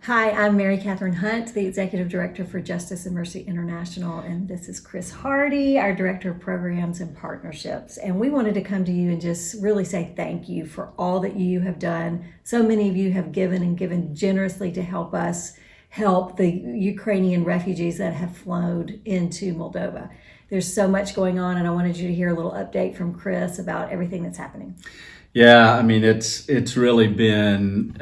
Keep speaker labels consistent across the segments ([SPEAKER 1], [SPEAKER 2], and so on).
[SPEAKER 1] Hi, I'm Mary Catherine Hunt, the Executive Director for Justice and Mercy International, and this is Chris Hardy, our Director of Programs and Partnerships. And we wanted to come to you and just really say thank you for all that you have done. So many of you have given and given generously to help us help the Ukrainian refugees that have flowed into Moldova. There's so much going on, and I wanted you to hear a little update from Chris about everything that's happening.
[SPEAKER 2] Yeah, I mean, it's really been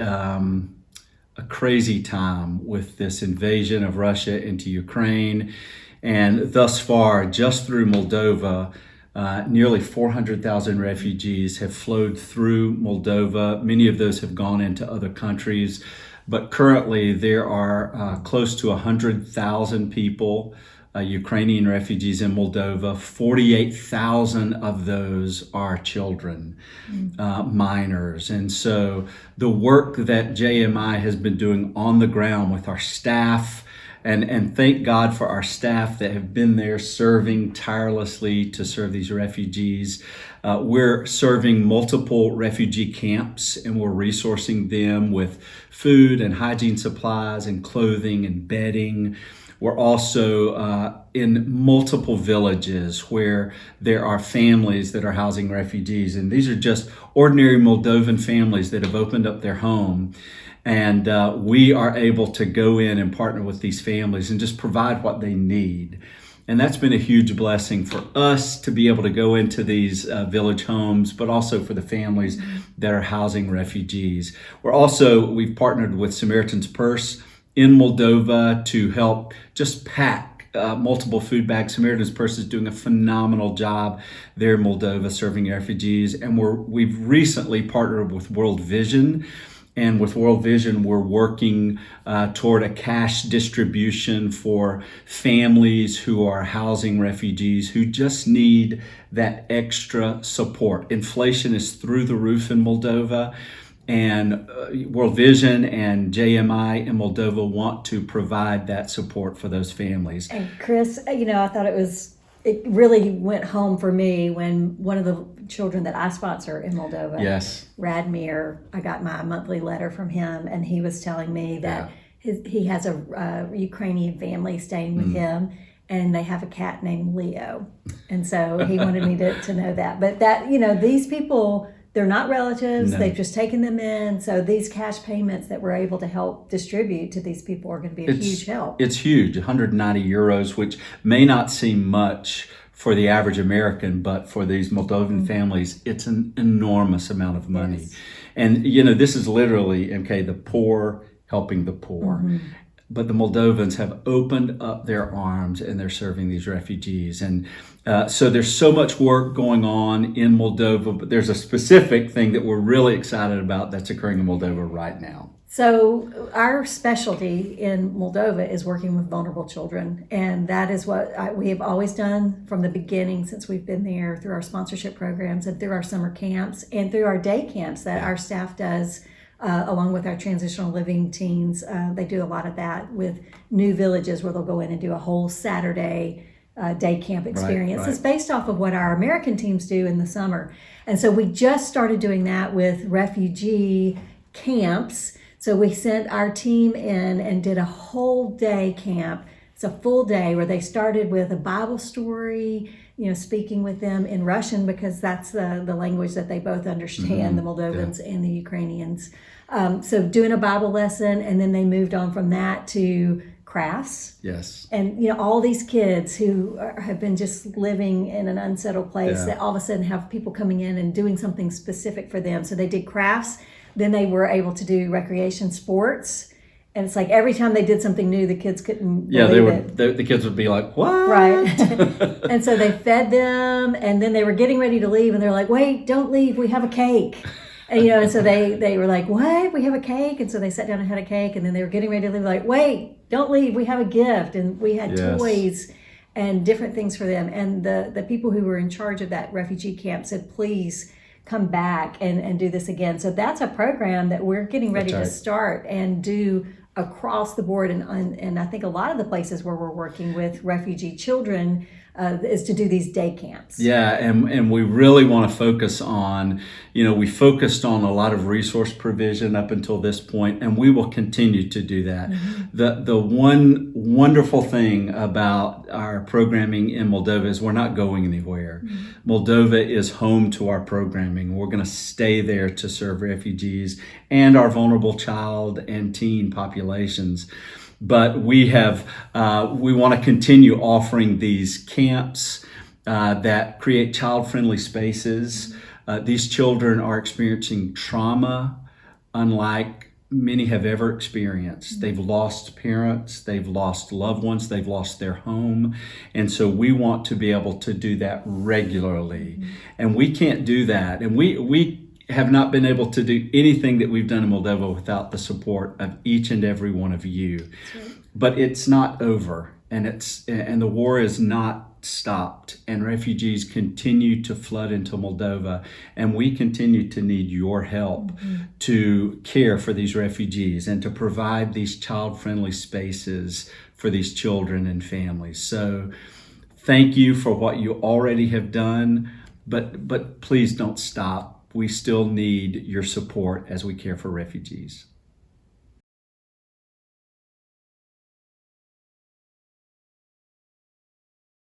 [SPEAKER 2] a crazy time with this invasion of Russia into Ukraine. And thus far, just through Moldova, nearly 400,000 refugees have flowed through Moldova. Many of those have gone into other countries. But currently, there are close to 100,000 people, Ukrainian refugees in Moldova. 48,000 of those are children, minors. And so the work that JMI has been doing on the ground with our staff, and thank God for our staff that have been there serving tirelessly to serve these refugees. We're serving multiple refugee camps, and we're resourcing them with food and hygiene supplies and clothing and bedding. We're also in multiple villages where there are families that are housing refugees. And these are just ordinary Moldovan families that have opened up their home. And we are able to go in and partner with these families and just provide what they need. And that's been a huge blessing for us to be able to go into these village homes, but also for the families that are housing refugees. We've partnered with Samaritan's Purse in Moldova to help just pack multiple food bags. Samaritan's Purse is doing a phenomenal job there in Moldova serving refugees. And we've recently partnered with World Vision. And with World Vision, we're working toward a cash distribution for families who are housing refugees who just need that extra support. Inflation is through the roof in Moldova, and World Vision and JMI in Moldova want to provide that support for those families.
[SPEAKER 1] And Chris, I thought it really went home for me when one of the children that I sponsor in Moldova,
[SPEAKER 2] Yes.
[SPEAKER 1] Radmir, I got my monthly letter from him, and he was telling me that he has a Ukrainian family staying with him, and they have a cat named Leo. And so he wanted me to know that. But these people, they're not relatives.
[SPEAKER 2] No.
[SPEAKER 1] They've just taken them in. So these cash payments that we're able to help distribute to these people are going to be a huge help.
[SPEAKER 2] It's huge, 190 euros, which may not seem much for the average American, but for these Moldovan families, it's an enormous amount of money.
[SPEAKER 1] Yes.
[SPEAKER 2] And, this is literally, MK, the poor helping the poor. But the Moldovans have opened up their arms and they're serving these refugees. And so there's so much work going on in Moldova, but there's a specific thing that we're really excited about that's occurring in Moldova right now.
[SPEAKER 1] So our specialty in Moldova is working with vulnerable children. And that is what we have always done from the beginning since we've been there, through our sponsorship programs and through our summer camps and through our day camps that our staff does. Along with our transitional living teams. They do a lot of that with new villages where they'll go in and do a whole Saturday day camp experience.
[SPEAKER 2] Right.
[SPEAKER 1] It's based off of what our American teams do in the summer. And so we just started doing that with refugee camps. So we sent our team in and did a whole day camp. It's a full day where they started with a Bible story, speaking with them in Russian because that's the language that they both understand, the Moldovans and the Ukrainians. So doing a Bible lesson, and then they moved on from that to crafts.
[SPEAKER 2] Yes.
[SPEAKER 1] And, all these kids who have been just living in an unsettled place that all of a sudden have people coming in and doing something specific for them. So they did crafts. Then they were able to do recreation sports. And it's like every time they did something new, the kids couldn't believe it.
[SPEAKER 2] The kids would be like, what?
[SPEAKER 1] Right. And so they fed them, and then they were getting ready to leave, and they're like, wait, don't leave, we have a cake. And, and so they were like, what? We have a cake? And so they sat down and had a cake, and then they were getting ready to leave, like, wait, don't leave, we have a gift. And we had toys and different things for them. And the people who were in charge of that refugee camp said, please come back and do this again. So that's a program that we're getting ready to start and do across the board. And I think a lot of the places where we're working with refugee children, is to do these day camps.
[SPEAKER 2] Yeah, and we really want to focus on, we focused on a lot of resource provision up until this point, and we will continue to do that. The one wonderful thing about our programming in Moldova is we're not going anywhere. Moldova is home to our programming. We're going to stay there to serve refugees and our vulnerable child and teen populations. But we want to continue offering these camps that create child-friendly spaces. These children are experiencing trauma unlike many have ever experienced. They've lost parents, they've lost loved ones, they've lost their home. And so we want to be able to do that regularly. And we can't do that. And we have not been able to do anything that we've done in Moldova without the support of each and every one of you. Right. But it's not over, and the war is not stopped, and refugees continue to flood into Moldova, and we continue to need your help to care for these refugees and to provide these child-friendly spaces for these children and families. So thank you for what you already have done, but please don't stop. We still need your support as we care for refugees.